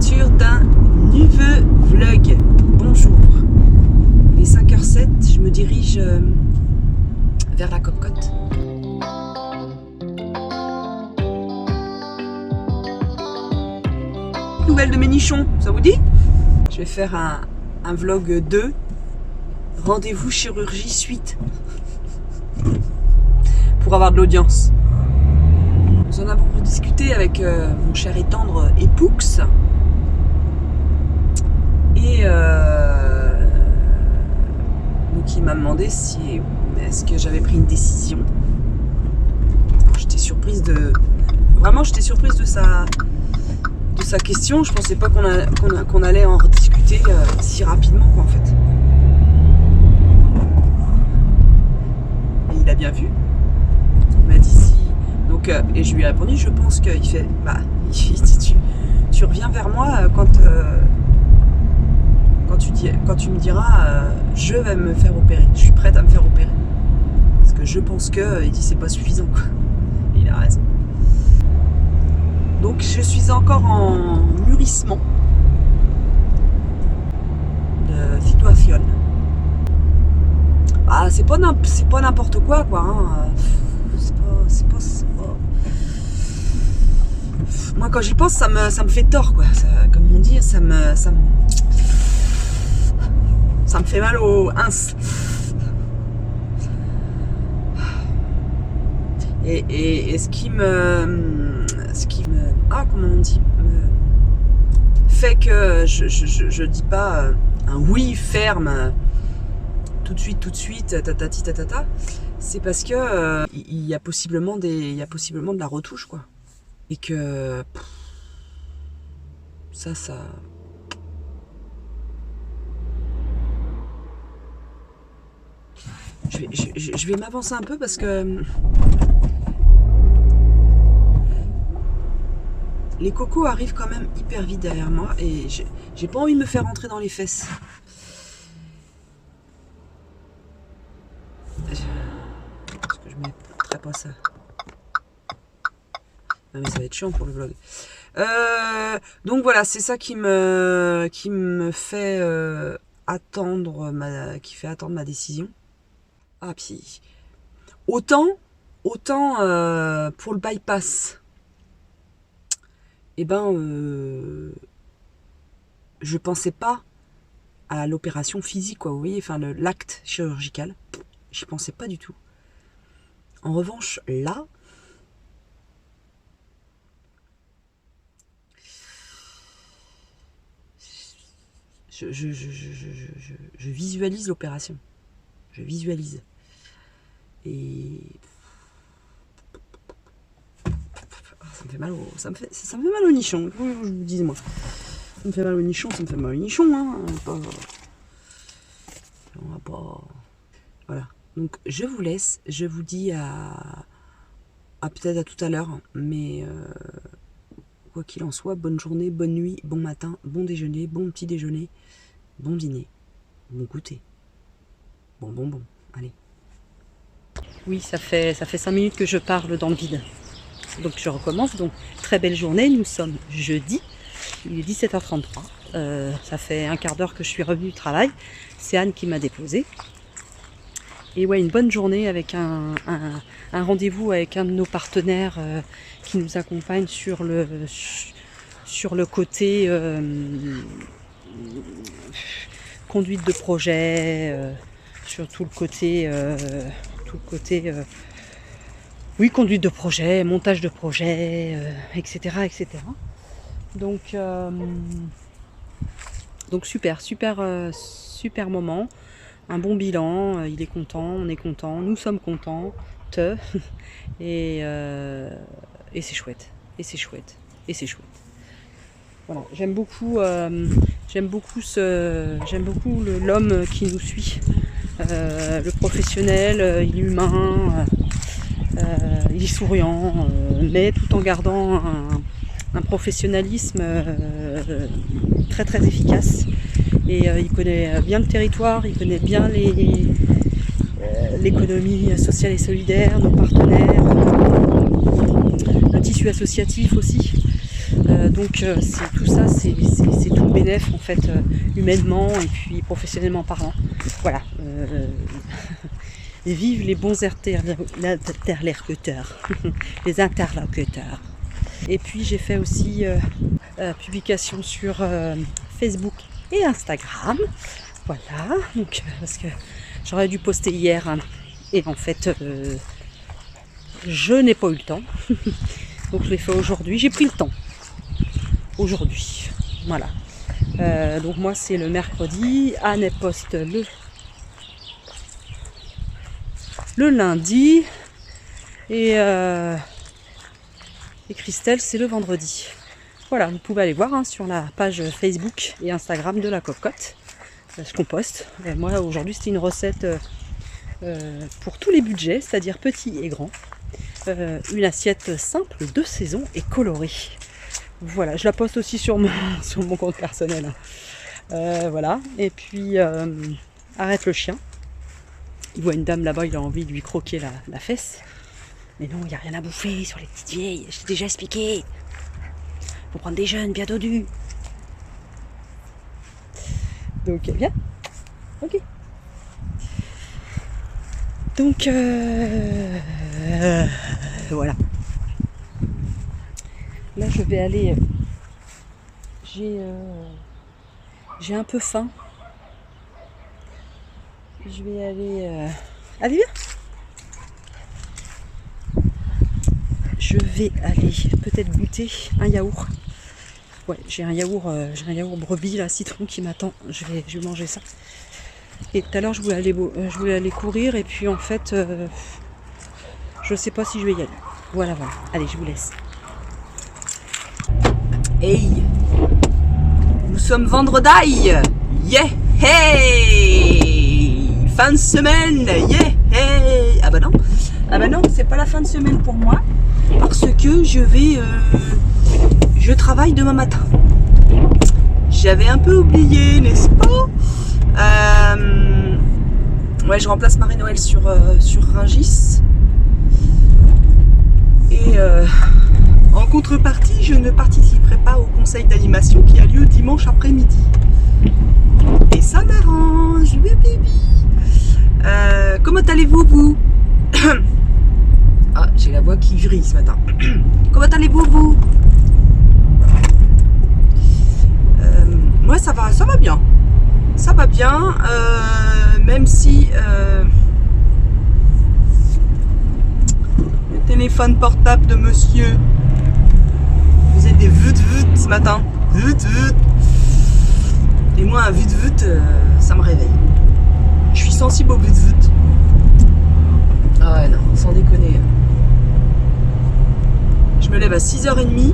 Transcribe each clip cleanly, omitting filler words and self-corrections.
l'ouverture d'un nouveau vlog. Bonjour. Il est 5h07, je me dirige vers la Copcote. Nouvelle de mes nichons, ça vous dit? Je vais faire un vlog 2. Rendez-vous chirurgie suite. Pour avoir de l'audience. Nous en avons rediscuté avec mon cher et tendre Époux. Et donc il m'a demandé si est-ce que j'avais pris une décision. J'étais surprise de sa question. Je pensais pas qu'on allait en rediscuter si rapidement quoi en fait. Et il a bien vu. Il m'a dit si. Donc et je lui ai répondu, je pense qu'il fait tu reviens vers moi quand tu me diras je vais me faire opérer, je suis prête à me faire opérer. Parce que je pense que, il dit c'est pas suffisant quoi. Et il a raison. Donc je suis encore en mûrissement de situation. Ah, c'est pas n'importe quoi hein. C'est pas... Moi quand j'y pense ça me fait tort quoi. Ça, comme on dit, ça me fait mal au ins. Et ce qui me comment on dit, fait que je dis pas un oui ferme tout de suite tatata, c'est parce que il y a possiblement de la retouche quoi, et que ça je vais m'avancer un peu parce que les cocos arrivent quand même hyper vite derrière moi et j'ai pas envie de me faire rentrer dans les fesses. Est-ce que je mettrais pas ça? Non mais ça va être chiant pour le vlog. Donc voilà, c'est ça qui me fait attendre ma décision. Ah puis autant pour le bypass. Eh ben, je pensais pas à l'opération physique, quoi. Vous voyez, enfin l'acte chirurgical, j'y pensais pas du tout. En revanche, là, je visualise l'opération. Je visualise. Et ça me fait mal au nichon, je vous dis moi. Ça me fait mal au nichon, hein. On va pas. Voilà. Donc je vous laisse, je vous dis à peut-être à tout à l'heure, mais quoi qu'il en soit, bonne journée, bonne nuit, bon matin, bon déjeuner, bon petit déjeuner, bon dîner, bon goûter. Bon, allez. Oui, ça fait 5 minutes que je parle dans le vide. Donc je recommence, donc très belle journée, nous sommes jeudi, il est 17h33, ça fait un quart d'heure que je suis revenue du travail, c'est Anne qui m'a déposée. Et ouais, une bonne journée avec un rendez-vous avec un de nos partenaires qui nous accompagne sur le côté conduite de projet, sur tout le côté oui, conduite de projet, montage de projet, etc. Donc super moment, un bon bilan, il est content, on est content, nous sommes contents, et c'est chouette, Voilà, j'aime beaucoup l'homme qui nous suit, le professionnel, il est humain. Il est souriant, mais tout en gardant un professionnalisme très très efficace. Et il connaît bien le territoire, il connaît bien l'économie sociale et solidaire, nos partenaires, le tissu associatif aussi. Donc tout ça, c'est tout bénéf en fait, humainement et puis professionnellement parlant. Voilà. Vive les bons interlocuteurs, les interlocuteurs. Et puis j'ai fait aussi publication sur Facebook et Instagram. Voilà, donc parce que j'aurais dû poster hier hein, et en fait je n'ai pas eu le temps. Donc je l'ai fait aujourd'hui, j'ai pris le temps aujourd'hui. Voilà. Donc moi c'est le mercredi, Anne poste le lundi et Christelle c'est le vendredi. Voilà, vous pouvez aller voir hein, sur la page Facebook et Instagram de la cocotte ce qu'on poste. Et moi aujourd'hui c'était une recette pour tous les budgets, c'est-à-dire petit et grand. Une assiette simple de saison et colorée. Voilà, je la poste aussi sur mon compte personnel. Voilà, et puis arrête le chien. Il voit une dame là-bas, il a envie de lui croquer la fesse. Mais non, il n'y a rien à bouffer sur les petites vieilles, je t'ai déjà expliqué. Faut prendre des jeunes bien dodus. Donc, viens. Ok. Donc, voilà. Là, je vais aller... J'ai un peu faim. Je vais aller... Allez, viens. Je vais aller peut-être goûter un yaourt. Ouais, j'ai un yaourt brebis, là, citron qui m'attend. Je vais manger ça. Et tout à l'heure, je voulais aller courir et puis en fait, je sais pas si je vais y aller. Voilà. Allez, je vous laisse. Hey, nous sommes vendredi. Yeah, hey, fin de semaine. Yeah, hey. Ah bah non, c'est pas la fin de semaine pour moi parce que je travaille demain matin. J'avais un peu oublié, n'est-ce pas? Ouais, je remplace Marie-Noël sur Rungis. Et en contrepartie, je ne participerai pas au conseil d'animation qui a lieu dimanche après-midi. Et ça m'arrange, oui, baby. Comment allez-vous, vous? Ah, j'ai la voix qui vrille ce matin. Comment allez-vous, vous? Moi, ça va bien. Ça va bien, même si le téléphone portable de monsieur faisait des vut-vut ce matin. Vut-vut. Et moi, un vut-vut, ça me réveille. Je suis sensible au vut-vut. Ah ouais, non, sans déconner. Je me lève à 6h30.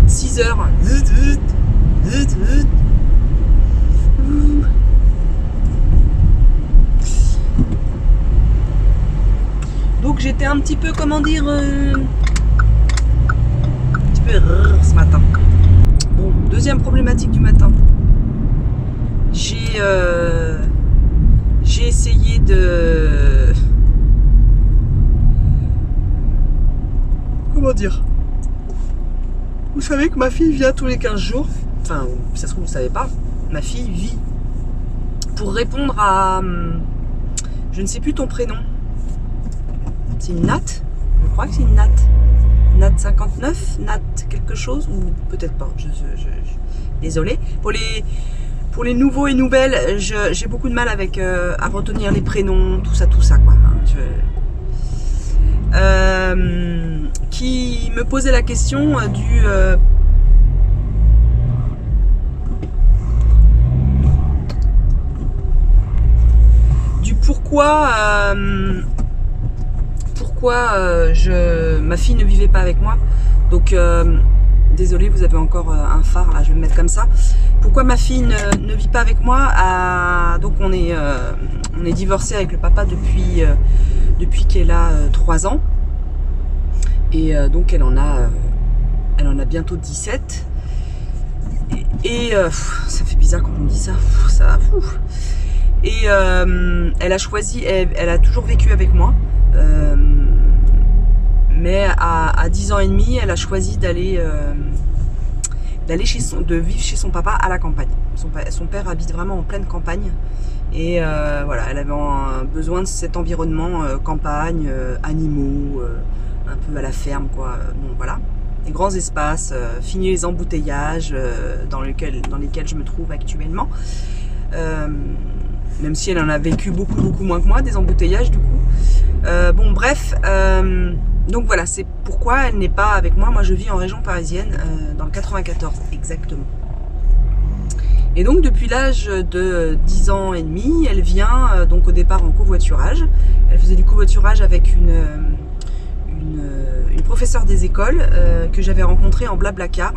6h, vut, vut, vut, vut. Donc j'étais un petit peu, comment dire, un petit peu ce matin. Bon, deuxième problématique du matin. J'ai essayé de... Comment dire? Vous savez que ma fille vient tous les 15 jours. Enfin, ça se trouve, vous ne savez pas. Ma fille vit pour répondre à... Je ne sais plus ton prénom. C'est une Nat? Je crois que c'est une Nat. Nat 59? Nat quelque chose? Ou peut-être pas. Désolée. Pour les nouveaux et nouvelles, j'ai beaucoup de mal avec à retenir les prénoms, tout ça quoi. Qui me posait la question du pourquoi ma fille ne vivait pas avec moi. Donc désolé, vous avez encore un phare là, je vais le mettre comme ça. Pourquoi ma fille ne vit pas avec moi? Donc on est divorcé avec le papa depuis qu'elle a 3 ans. Et donc elle en a bientôt 17. Et ça fait bizarre quand on me dit ça. Et elle a choisi, elle a toujours vécu avec moi. Mais 10 ans et demi, elle a choisi de vivre chez son papa à la campagne. Son père habite vraiment en pleine campagne. Et voilà, elle avait besoin de cet environnement campagne, animaux, un peu à la ferme, quoi. Bon, voilà. Des grands espaces, fini les embouteillages dans lesquels je me trouve actuellement. Même si elle en a vécu beaucoup moins que moi, des embouteillages du coup. Bon, bref. Donc voilà, c'est pourquoi elle n'est pas avec moi. Moi, je vis en région parisienne, dans le 94 exactement. Et donc depuis l'âge de 10 ans et demi, elle vient donc au départ en covoiturage. Elle faisait du covoiturage avec une professeure des écoles que j'avais rencontrée en Blablacar.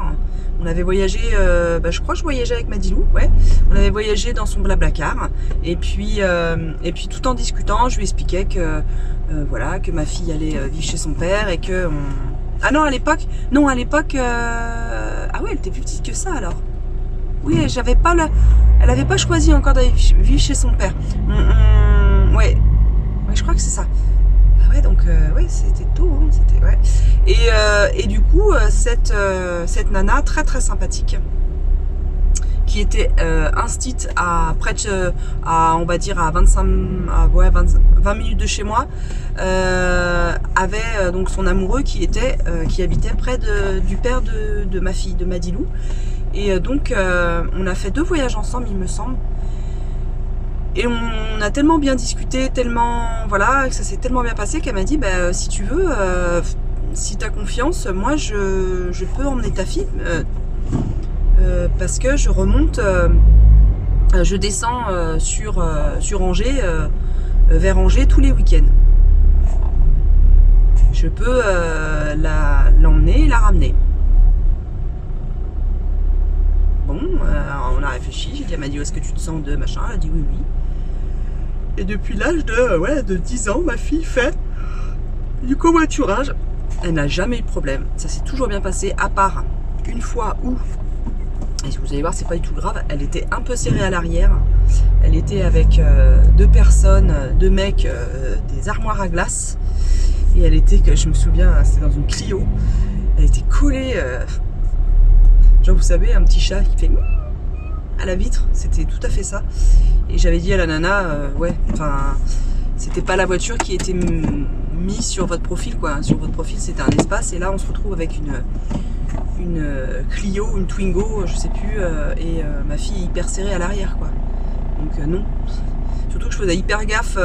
On avait voyagé, je crois que je voyageais avec Madilou, ouais. On avait voyagé dans son Blablacar. Et puis tout en discutant, je lui expliquais que voilà, que ma fille allait vivre chez son père et que ah non, à l'époque, ah ouais, elle était plus petite que ça alors. Oui, elle avait pas choisi encore d'aller vivre chez son père. Ouais, je crois que c'est ça. Ah ouais, donc ouais, c'était tôt, hein, c'était ouais. Et du coup, cette nana très très sympathique, qui était instite à près de, on va dire à 20 minutes de chez moi, avait donc son amoureux qui habitait près du père de ma fille, de Madilou. Et donc on a fait 2 voyages ensemble, il me semble. Et on a tellement bien discuté, tellement voilà, que ça s'est tellement bien passé qu'elle m'a dit si tu veux, si tu as confiance, moi je peux emmener ta fille parce que je remonte, je descends sur Angers, vers Angers tous les week-ends. Je peux l'emmener et la ramener. Bon, on a réfléchi, j'ai dit à Maddy, est-ce que tu te sens de machin? Elle a dit oui. Et depuis l'âge de 10 ans, ma fille fait du covoiturage. Elle n'a jamais eu de problème. Ça s'est toujours bien passé, à part une fois où, et vous allez voir, c'est pas du tout grave, elle était un peu serrée à l'arrière. Elle était avec 2 personnes, 2 mecs, des armoires à glace. Et elle était, je me souviens, c'était dans une Clio. Elle était collée... genre vous savez, un petit chat qui fait à la vitre, c'était tout à fait ça. Et j'avais dit à la nana, ouais, enfin, c'était pas la voiture qui était mise sur votre profil, quoi. Sur votre profil, c'était un espace, et là on se retrouve avec une Clio, une Twingo, je sais plus, et ma fille est hyper serrée à l'arrière, quoi. Donc non. Surtout que je faisais hyper gaffe.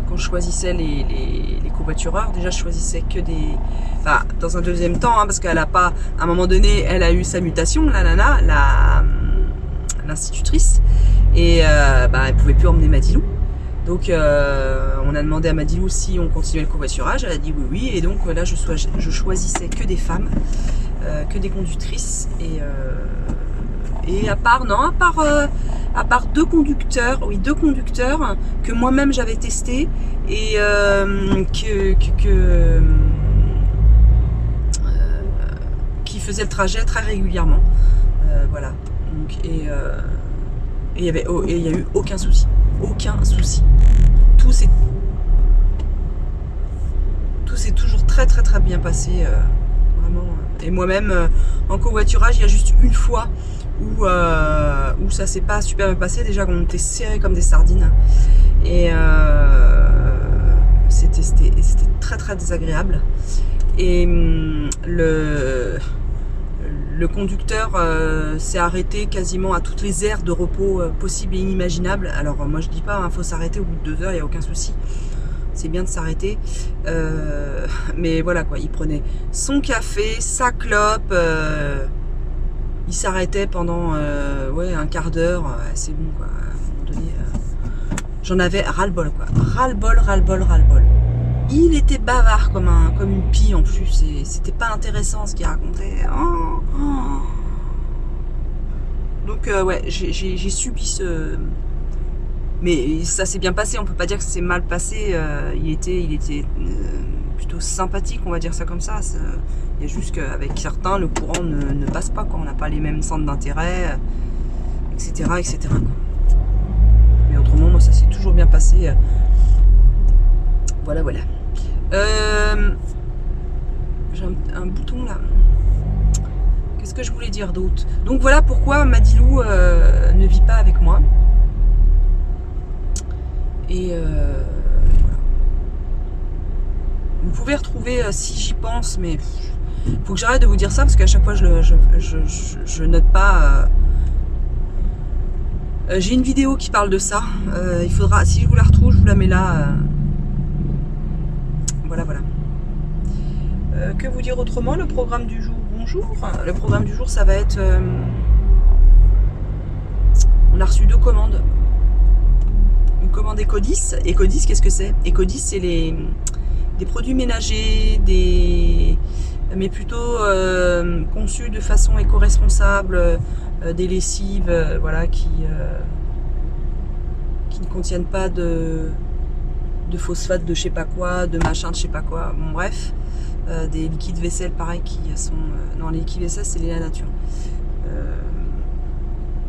Quand je choisissais les covoitureurs. Déjà, je choisissais que des... Enfin, dans un deuxième temps, hein, parce qu'elle a pas... À un moment donné, elle a eu sa mutation, la nana, l'institutrice. Et elle pouvait plus emmener Madilou. Donc, on a demandé à Madilou si on continuait le covoiturage. Elle a dit oui. Et donc, là, je choisissais que des femmes, que des conductrices. Et à part 2 conducteurs, que moi-même j'avais testé et qui faisaient le trajet très régulièrement. Voilà. Donc, et il y a eu aucun souci. Tout s'est toujours très très très bien passé, vraiment. Et moi-même en covoiturage, il y a juste une fois où ça s'est pas super bien passé. Déjà qu'on était serrés comme des sardines, et c'était très très désagréable. Et le conducteur s'est arrêté quasiment à toutes les aires de repos possibles et inimaginables. Alors moi je dis pas, faut s'arrêter au bout de 2 heures, il n'y a aucun souci, c'est bien de s'arrêter, mais voilà quoi, il prenait son café, sa clope, il s'arrêtait pendant un quart d'heure, c'est bon quoi. À un moment donné, j'en avais ras-le-bol quoi, ras-le-bol. Il était bavard comme une pie en plus, et c'était pas intéressant ce qu'il racontait. Donc ouais, j'ai subi ce... Mais ça s'est bien passé, on peut pas dire que ça s'est mal passé. Il était plutôt sympathique, on va dire ça comme ça. Il y a juste qu'avec certains, le courant ne passe pas, quoi. On n'a pas les mêmes centres d'intérêt, etc. quoi. Mais autrement, moi, ça s'est toujours bien passé Voilà, voilà. J'ai un bouton là. Qu'est-ce que je voulais dire d'autre? Donc voilà pourquoi Madilou ne vit pas avec moi. Et voilà. Vous pouvez retrouver si j'y pense, mais faut que j'arrête de vous dire ça parce qu'à chaque fois je note pas. J'ai une vidéo qui parle de ça. Il faudra, si je vous la retrouve, je vous la mets là. Voilà, voilà. Que vous dire autrement? Le programme du jour, bonjour. Le programme du jour, ça va être... on a reçu 2 commandes. Une commande Ecodis. Ecodis, qu'est-ce que c'est? Ecodis, c'est des produits ménagers, mais plutôt conçus de façon éco-responsable, des lessives, voilà, qui ne contiennent pas de phosphate de je sais pas quoi, de machin de je sais pas quoi, bon bref, des liquides vaisselle pareil qui sont... non, les liquides vaisselle c'est la nature.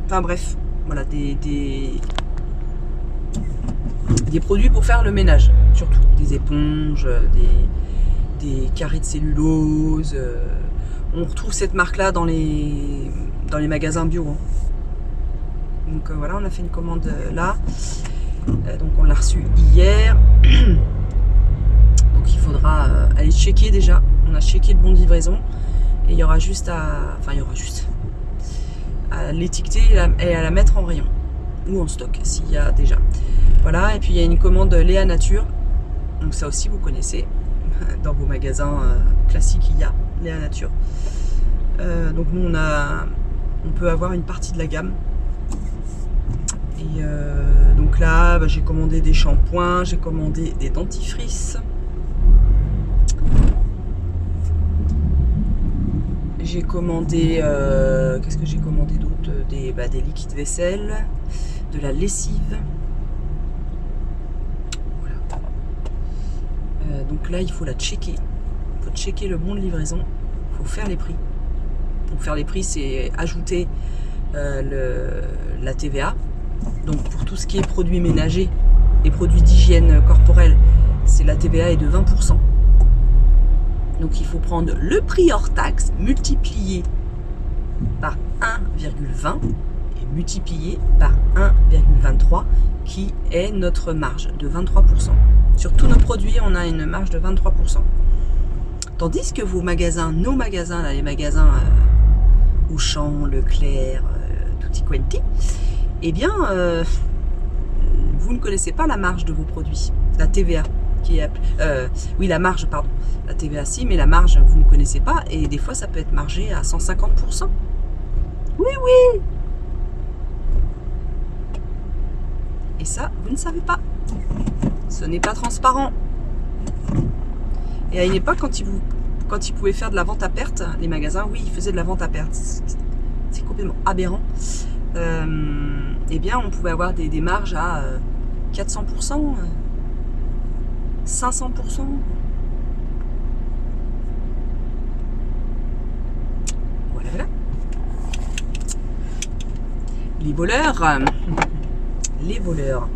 Enfin bref, voilà, des produits pour faire le ménage, surtout des éponges, des carrés de cellulose. On retrouve cette marque là dans les magasins bio. Donc voilà, on a fait une commande là. Donc on l'a reçu hier. Donc il faudra aller checker déjà. On a checké le bon de livraison. Et il y aura juste à... Enfin il y aura juste à l'étiqueter et à la mettre en rayon. Ou en stock s'il y a déjà. Voilà, et puis il y a une commande Léa Nature. Donc ça aussi vous connaissez. Dans vos magasins classiques il y a Léa Nature. Donc nous on peut avoir une partie de la gamme. Et donc là, bah, j'ai commandé des shampoings, j'ai commandé des dentifrices. J'ai commandé, qu'est-ce que j'ai commandé d'autre? Des liquides vaisselle, de la lessive. Voilà. Donc là, il faut la checker. Il faut checker le bon de livraison. Il faut faire les prix. Donc faire les prix, c'est ajouter la TVA. Donc pour tout ce qui est produits ménagers et produits d'hygiène corporelle, c'est la TVA est de 20%. Donc il faut prendre le prix hors taxe multiplié par 1,20 et multiplié par 1,23 qui est notre marge de 23%. Sur tous nos produits, on a une marge de 23%. Tandis que vos magasins, nos magasins, là, les magasins Auchan, Leclerc, Tutti Quanti, eh bien, vous ne connaissez pas la marge de vos produits, la TVA, qui est oui, la marge, pardon, la TVA si, mais la marge, vous ne connaissez pas, et des fois, ça peut être margé à 150%. Oui, oui. Et ça, vous ne savez pas. Ce n'est pas transparent. Et à une époque, quand ils pouvaient faire de la vente à perte, les magasins, oui, ils faisaient de la vente à perte. C'est complètement aberrant. Eh bien, on pouvait avoir des marges à 400%, 500%. Voilà, voilà. Les voleurs. Les voleurs.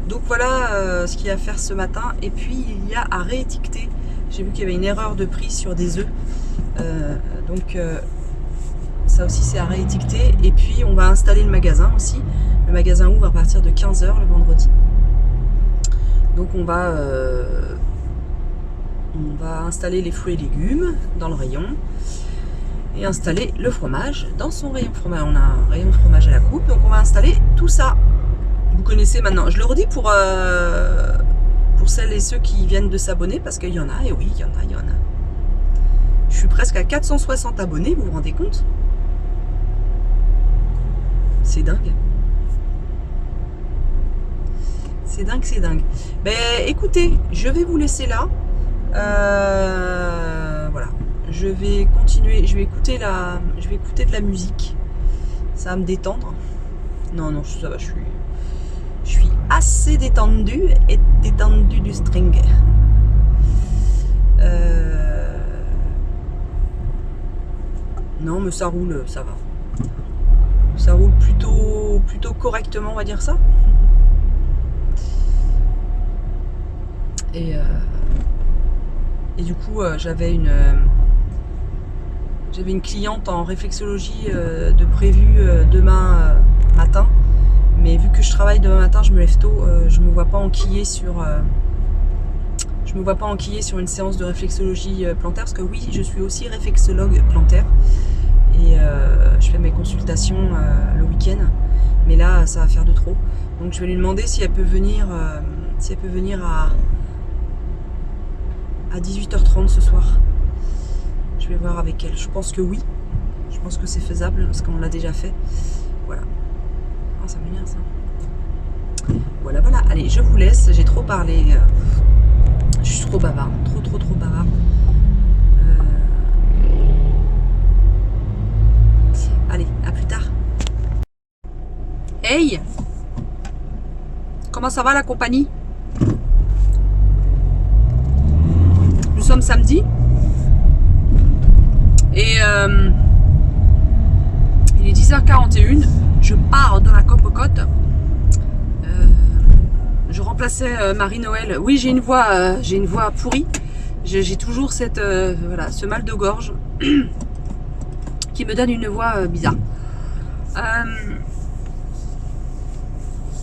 Donc voilà ce qu'il y a à faire ce matin. Et puis, il y a à réétiqueter. J'ai vu qu'il y avait une erreur de prix sur des œufs. Donc ça aussi c'est à réétiqueter. Et puis on va installer le magasin aussi. Le magasin ouvre à partir de 15 h le vendredi. Donc on va installer les fruits et légumes dans le rayon. Et installer le fromage dans son rayon fromage. On a un rayon de fromage à la coupe. Donc on va installer tout ça. Vous connaissez maintenant. Je le redis pour celles et ceux qui viennent de s'abonner. Parce qu'il y en a. Et oui, il y en a. Je suis presque à 460 abonnés, vous vous rendez compte? C'est dingue. C'est dingue, c'est dingue. Ben écoutez, je vais vous laisser là. Voilà. Je vais continuer, je vais écouter de la musique. Ça va me détendre. Non, ça va, je suis assez détendue et détendue du string. Non, mais ça roule, ça va. Ça roule plutôt correctement, on va dire ça. Et du coup, j'avais une cliente en réflexologie de prévue demain matin. Mais vu que je travaille demain matin, je me lève tôt, je me vois pas enquiller sur une séance de réflexologie plantaire, parce que oui, je suis aussi réflexologue plantaire et je fais mes consultations le week-end, mais là ça va faire de trop. Donc je vais lui demander si elle peut venir à 18h30 ce soir. Je vais voir avec elle. Je pense que oui. Je pense que c'est faisable parce qu'on l'a déjà fait. Voilà. Oh, ça m'énerve ça. Voilà, voilà. Allez, je vous laisse. J'ai trop parlé. Je suis trop bavard. Trop bavard. Allez, à plus tard. Hey! Comment ça va la compagnie? Nous sommes samedi. Et il est 10h41. Je pars dans la Copocote. Je remplaçais Marie-Noël. Oui, j'ai une voix pourrie. J'ai toujours voilà, ce mal de gorge qui me donne une voix bizarre.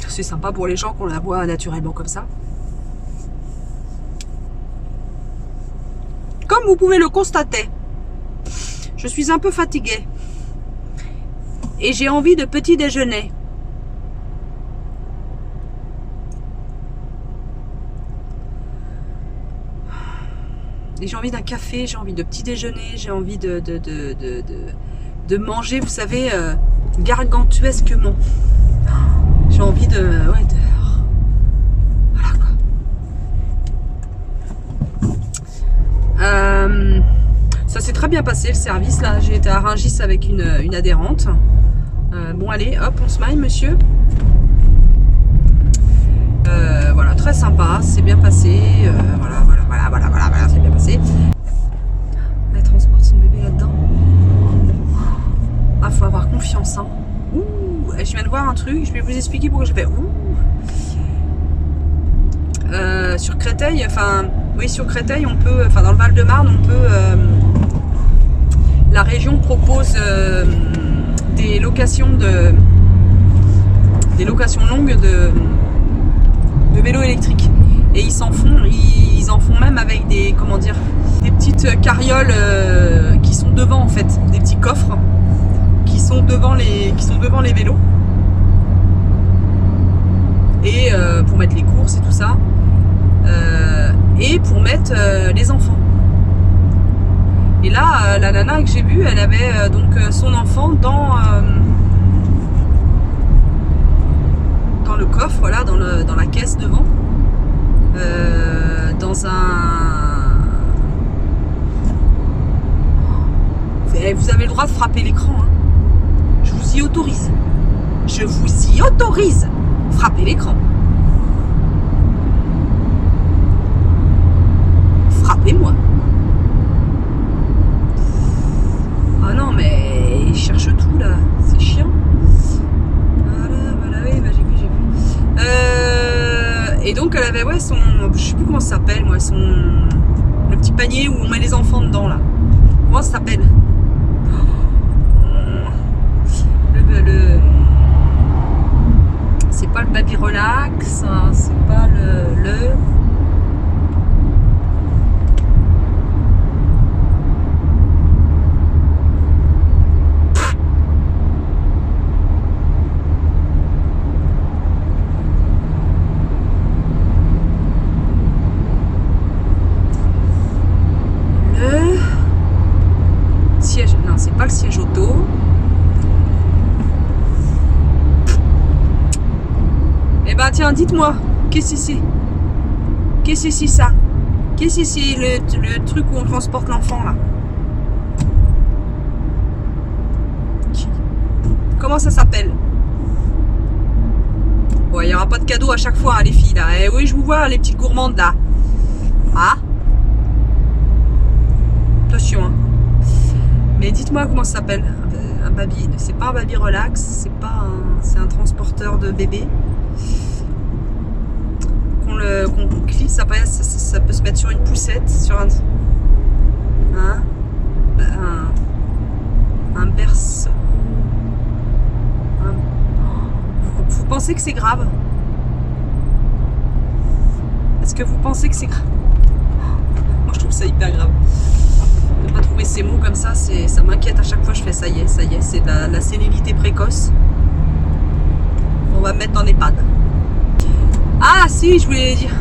C'est sympa pour les gens qui ont la voix naturellement comme ça. Comme vous pouvez le constater, je suis un peu fatiguée. Et j'ai envie de petit déjeuner. Et j'ai envie d'un café, j'ai envie de petit déjeuner, j'ai envie de manger, vous savez, gargantuesquement. J'ai envie voilà quoi. Ça s'est très bien passé le service là. J'ai été à Rungis avec une adhérente. Bon allez, hop, on smile monsieur. Voilà, très sympa, c'est bien passé. Voilà, c'est bien passé. Elle transporte son bébé là-dedans. Ah, faut avoir confiance, hein. Ouh, je viens de voir un truc, je vais vous expliquer pourquoi j'ai fait ouh. Sur Créteil, sur Créteil, on peut, dans le Val-de-Marne, on peut. La région propose des locations longues de vélos électriques. Et ils en font même avec des petites carrioles qui sont devant en fait, des petits coffres qui sont devant les vélos. Et pour mettre les courses et tout ça. Et pour mettre les enfants. Et là, la nana que j'ai vue, elle avait donc son enfant dans le coffre, voilà, dans la caisse devant, dans un. Vous avez le droit de frapper l'écran. Hein. Je vous y autorise. Je vous y autorise. Frappez l'écran. Frappez-moi. Ah non, mais il cherche tout là. C'est chiant. Voilà, oui, bah, j'ai vu. Et donc elle avait, son. Je sais plus comment ça s'appelle, moi, le petit panier où on met les enfants dedans là. Comment ça s'appelle? C'est pas le baby relax, hein, c'est pas le. Siège, non, c'est pas le siège auto. Eh ben tiens, dites-moi, qu'est-ce que c'est? Qu'est-ce que c'est ça? Qu'est-ce que c'est le truc où on transporte l'enfant là? Comment ça s'appelle? Bon, il n'y aura pas de cadeau à chaque fois, hein, les filles là. Eh oui, je vous vois, les petites gourmandes là. Ah? Attention, hein. Mais dites-moi comment ça s'appelle. Un baby, c'est pas un baby relax, c'est un transporteur de bébé. Qu'on clique, ça sur une poussette, sur un berceau. Vous pensez que c'est grave? Est-ce que vous pensez que c'est grave? Moi je trouve ça hyper grave. De pas trouver ces mots comme ça, ça m'inquiète à chaque fois. Je fais ça y est, c'est de la sénilité précoce. On va me mettre en EHPAD. Ah si, je voulais dire,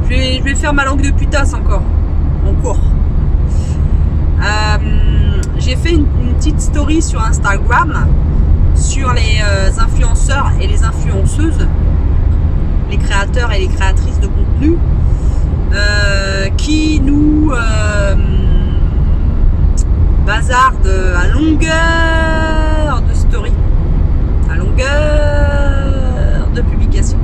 je vais faire ma langue de putasse encore, en cours. J'ai fait une petite story sur Instagram sur les influenceurs et les influenceuses, les créateurs et les créatrices de contenu qui nous bazardent à longueur de story, à longueur de publication,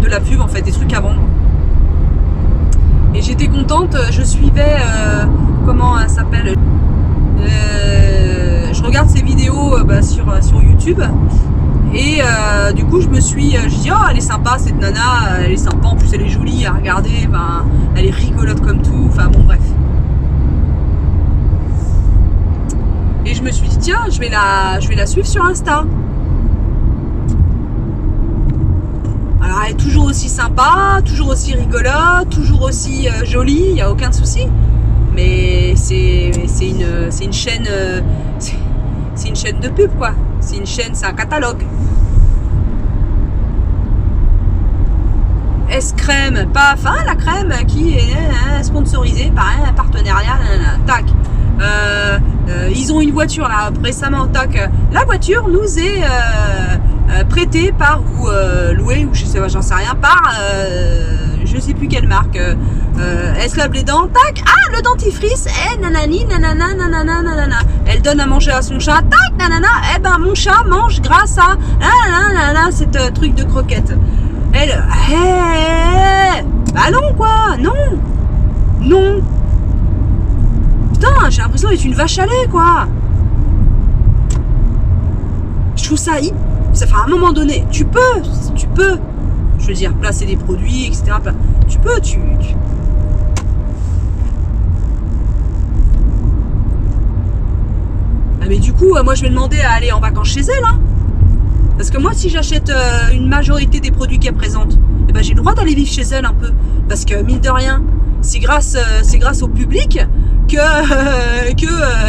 de la pub en fait, des trucs à vendre. Et j'étais contente, je suivais, comment elle s'appelle, je regarde ses vidéos sur YouTube. Et du coup je dis oh elle est sympa cette nana, elle est sympa, en plus elle est jolie à regarder, elle est rigolote comme tout, enfin bon bref. Et je me suis dit tiens je vais la suivre sur Insta. Alors elle est toujours aussi sympa, toujours aussi rigolote, toujours aussi jolie, il n'y a aucun souci. Mais c'est une chaîne c'est une chaîne de pub quoi. C'est un catalogue. S-Crème, paf, hein, la crème qui est sponsorisée par un partenariat, tac. Ils ont une voiture là récemment, tac. La voiture nous est prêtée par ou louée ou j'en sais rien par je sais plus quelle marque. Elle se lave les dents, tac. Ah, le dentifrice, nanani, nanana, nanana, nanana. Elle donne à manger à son chat, tac, nanana. Eh ben, mon chat mange grâce à nanana, cette truc de croquette. Elle, bah non, quoi, non. Putain, j'ai l'impression d'être une vache à lait, quoi. Je trouve ça fait à un moment donné, tu peux, je veux dire, placer des produits, etc. Tu peux, Ah mais du coup, moi je vais demander à aller en vacances chez elle, hein. Parce que moi, si j'achète une majorité des produits qu'elle présente, eh ben, j'ai le droit d'aller vivre chez elle un peu. Parce que mine de rien, c'est grâce au public que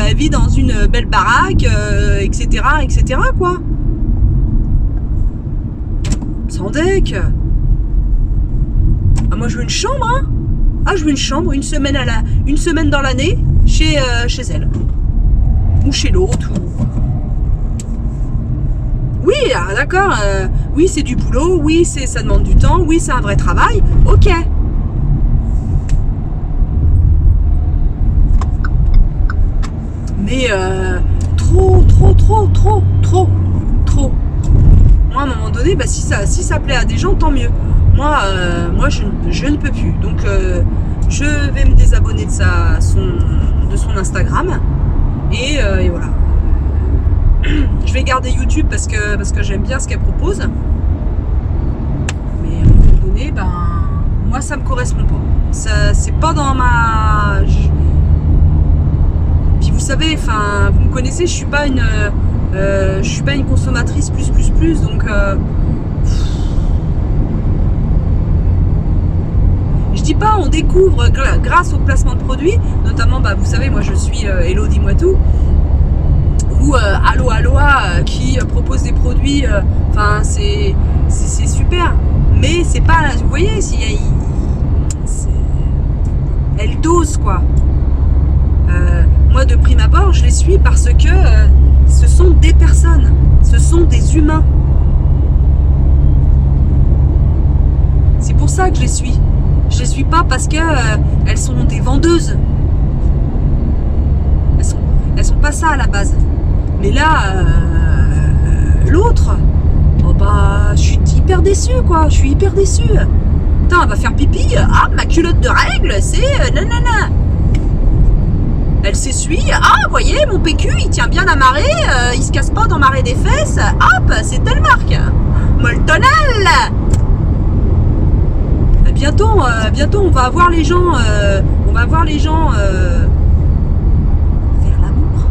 elle vit dans une belle baraque, etc., quoi. Sans deck. Ah, moi, je veux une chambre, hein. Ah, je veux une chambre, une semaine dans l'année chez elle. Ou chez l'autre, Oui, d'accord, oui, c'est du boulot, oui, ça demande du temps, oui, c'est un vrai travail, ok. Mais trop. Moi, à un moment donné, si ça plaît à des gens, tant mieux. Moi, je ne peux plus. Donc, je vais me désabonner de son Instagram. Et voilà. Je vais garder YouTube parce que j'aime bien ce qu'elle propose. Mais à un moment donné, moi ça me correspond pas. Ça, c'est pas dans ma. Puis vous savez, vous me connaissez, je suis pas une consommatrice plus, donc. Je dis pas, on découvre grâce au placement de produits, notamment, vous savez, moi je suis Hello Dis-moi Tout. Ou Aloha qui propose des produits, c'est super, mais c'est pas, vous voyez, elle dose quoi. Moi de prime abord je les suis parce que ce sont des personnes, ce sont des humains. C'est pour ça que je les suis. Je les suis pas parce que elles sont des vendeuses. Elles sont pas ça à la base. Mais là, l'autre, je suis hyper déçue, quoi. Je suis hyper déçue. Putain, elle va faire pipi. Ah, ma culotte de règle, c'est nanana. Elle s'essuie. Ah, vous voyez, mon PQ, il tient bien la marée. Il se casse pas dans marée des fesses. Hop, c'est telle marque. Moltonel. bientôt on va avoir les gens faire l'amour.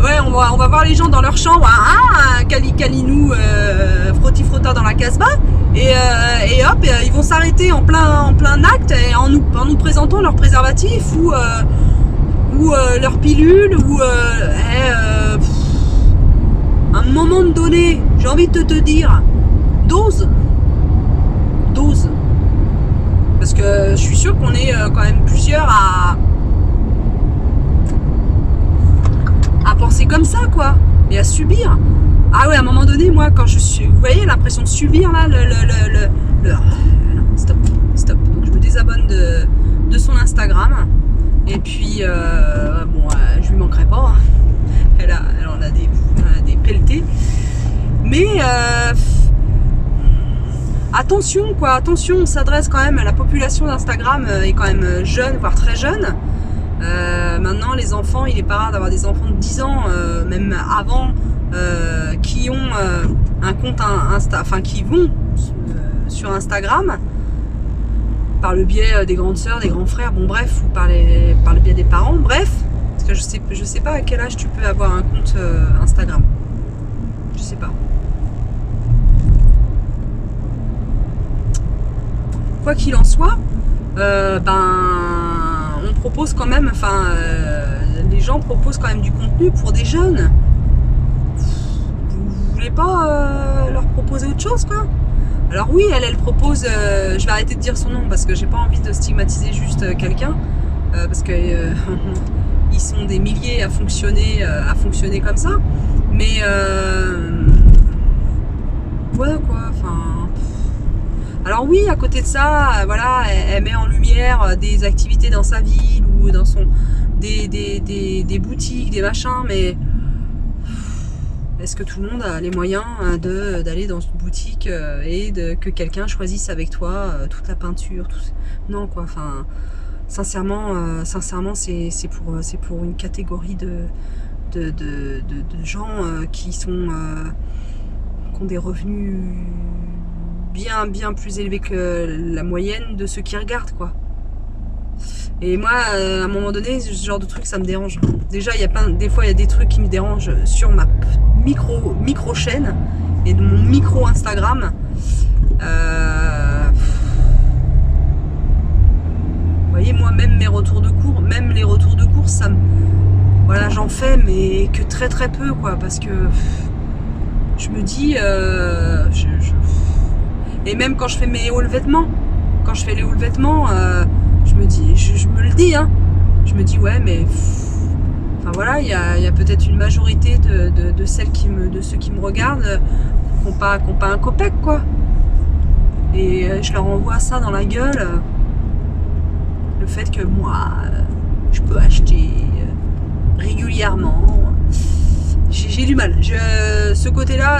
Ouais, on va voir les gens dans leur chambre, calinou, frotti frotta dans la casbah, et hop, ils vont s'arrêter en plein acte et en nous présentant leur préservatif ou leur pilule à un moment donné, j'ai envie de te dire, dose, parce que je suis sûre qu'on est quand même plusieurs à penser comme ça, quoi, et à subir. Ah ouais, à un moment donné, moi, quand je suis, vous voyez l'impression de subir là, non, stop. Donc je me désabonne de son Instagram, et puis je lui manquerai pas. Elle en a des pelletés, mais attention, on s'adresse quand même à la population d'Instagram, est quand même jeune, voire très jeune. Maintenant, les enfants, il est pas rare d'avoir des enfants de 10 ans, même avant, qui ont un compte qui vont sur Instagram par le biais des grandes sœurs, des grands frères, bon bref, ou par le biais des parents, bref, parce que je sais pas à quel âge tu peux avoir un compte Instagram, je sais pas. Quoi qu'il en soit, on propose quand même, les gens proposent quand même du contenu pour des jeunes. Vous voulez pas leur proposer autre chose, quoi? Alors oui, elle propose, je vais arrêter de dire son nom parce que j'ai pas envie de stigmatiser juste quelqu'un, parce que ils sont des milliers à fonctionner comme ça, mais voilà quoi, alors oui, à côté de ça, voilà, elle met en lumière des activités dans sa ville ou dans des boutiques, des machins, mais est-ce que tout le monde a les moyens d'aller dans une boutique et que quelqu'un choisisse avec toi toute la peinture, non quoi, sincèrement, c'est pour une catégorie de gens qui ont des revenus bien plus élevés que la moyenne de ceux qui regardent, quoi. Et moi, à un moment donné, ce genre de truc, ça me dérange. Déjà, des fois, il y a des trucs qui me dérangent sur ma micro chaîne et de mon micro Instagram. Vous voyez, moi, même les retours de cours, ça me... Voilà, j'en fais, mais que très peu, quoi, parce que je me dis... Et même quand je fais mes hauls vêtements, je me dis, je me le dis, hein, je me dis ouais, mais voilà, il y a peut-être une majorité de ceux qui me regardent qui n'ont pas un copec, quoi. Et je leur envoie ça dans la gueule, le fait que moi, je peux acheter régulièrement. J'ai du mal. Ce côté-là,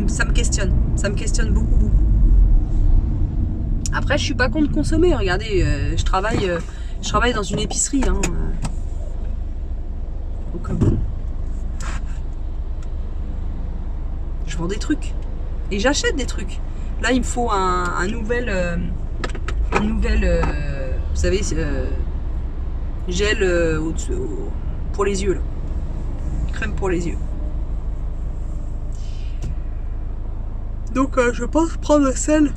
ça me questionne beaucoup. Après, je suis pas contre consommer. Regardez, je travaille dans une épicerie, hein. Donc bon, je vends des trucs et j'achète des trucs. Là, il me faut un nouvel, vous savez, gel pour les yeux, là. Crème pour les yeux. Donc je pense prendre celle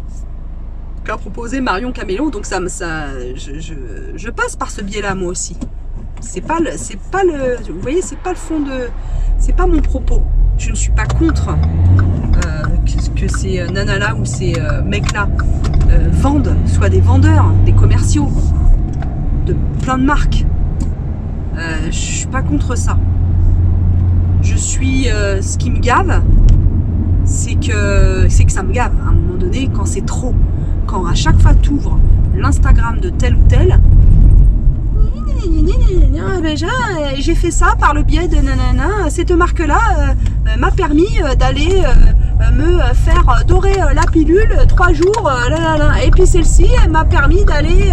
qu'a proposé Marion Camélo. Donc je passe par ce biais-là moi aussi. C'est pas le, vous voyez, c'est pas le fond c'est pas mon propos. Je ne suis pas contre que ces nanas-là ou ces mecs-là vendent, soient des vendeurs, des commerciaux de plein de marques. Je suis pas contre ça. Je suis, ce qui me gave, c'est que ça me gave à un moment donné quand c'est trop. Quand à chaque fois tu ouvres l'Instagram de tel ou tel, j'ai fait ça par le biais de nanana, cette marque-là m'a permis d'aller me faire dorer la pilule 3 jours, et puis celle-ci m'a permis d'aller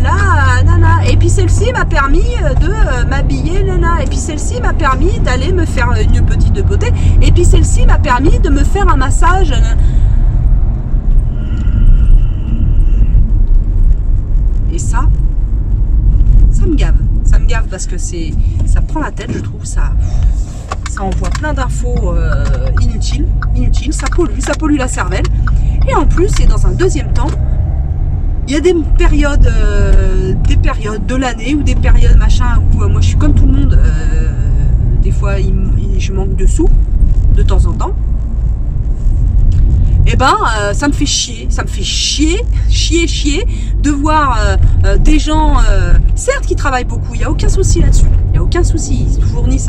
là, nana, et puis celle-ci m'a permis de m'habiller, nana, et puis celle-ci m'a permis d'aller me faire une petite beauté, et puis celle-ci m'a permis de me faire un massage, nana. ça me gave. Ça me gave parce que ça prend la tête, je trouve. Ça envoie plein d'infos inutiles. Ça pollue la cervelle. Et en plus, et dans un deuxième temps, il y a des périodes de l'année ou des périodes machin où moi je suis comme tout le monde. Des fois, je manque de sous de temps en temps. Et ben, ça me fait chier de voir des gens, certes qui travaillent beaucoup, il n'y a aucun souci là-dessus, il n'y a aucun souci, ils fournissent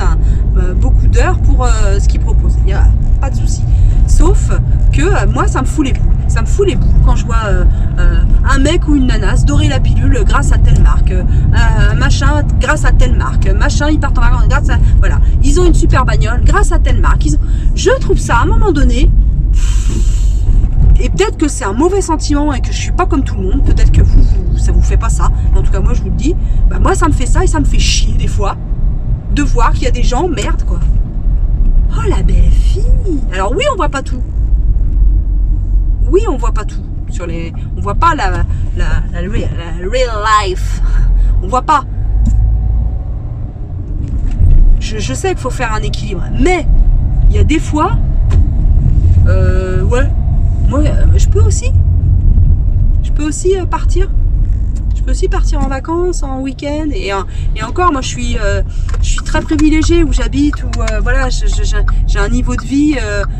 beaucoup d'heures pour ce qu'ils proposent, il n'y a pas de souci. Sauf que moi, ça me fout les boules. Ça me fout les boules quand je vois un mec ou une nana se dorer la pilule grâce à telle marque, machin grâce à telle marque, machin, ils partent en vacances grâce à... Voilà, ils ont une super bagnole grâce à telle marque. Je trouve ça, à un moment donné... Et peut-être que c'est un mauvais sentiment et que je suis pas comme tout le monde. Peut-être que ça vous fait pas ça. Mais en tout cas, moi, je vous le dis. Bah, moi, ça me fait ça et ça me fait chier des fois de voir qu'il y a des gens, merde, quoi. Oh, la belle fille. Alors oui, on voit pas tout. Oui, on voit pas tout. On voit pas la real life. On voit pas. Je sais qu'il faut faire un équilibre. Mais, il y a des fois... ouais. Moi, je peux aussi partir. Je peux aussi partir en vacances, en week-end. Et encore, moi, je suis très privilégiée où j'habite, où voilà, j'ai un niveau de vie.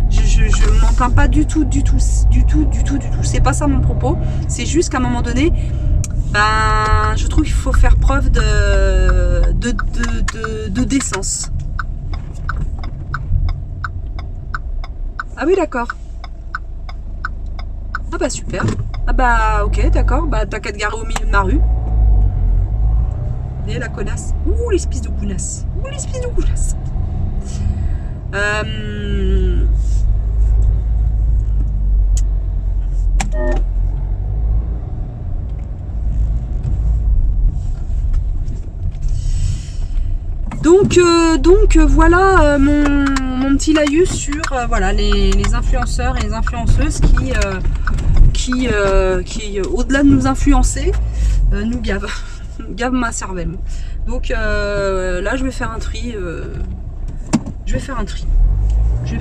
Je m'en plains pas du tout. C'est pas ça mon propos. C'est juste qu'à un moment donné, ben, je trouve qu'il faut faire preuve de décence. Ah oui, d'accord. Ah bah super. Ah bah ok, d'accord. Bah t'as qu'à te garer au milieu de ma rue. Et la connasse. Ouh, l'espèce de connasse. Donc voilà mon petit laïus sur voilà, les influenceurs et les influenceuses qui au-delà de nous influencer, nous gavent ma cervelle. Donc là je vais faire un tri. Je vais faire un tri. Je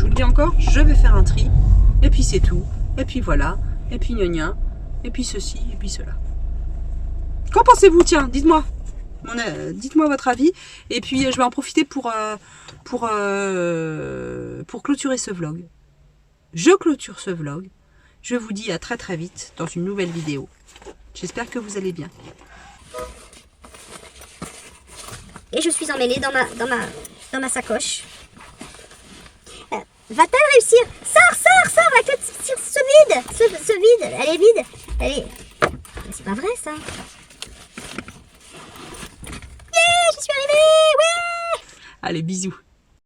vous le dis encore, je vais faire un tri. Et puis c'est tout. Et puis voilà. Et puis gna. Et puis ceci. Et puis cela. Qu'en pensez-vous? Tiens, dites-moi. Dites-moi votre avis. Et puis je vais en profiter pour clôturer ce vlog. Je clôture ce vlog. Je vous dis à très très vite dans une nouvelle vidéo. J'espère que vous allez bien. Et je suis emmêlée dans ma sacoche. Va-t-elle réussir? Sors avec ce vide. Elle est vide. Mais c'est pas vrai ça. Yeah, j'y suis arrivée. Ouais. Allez, bisous.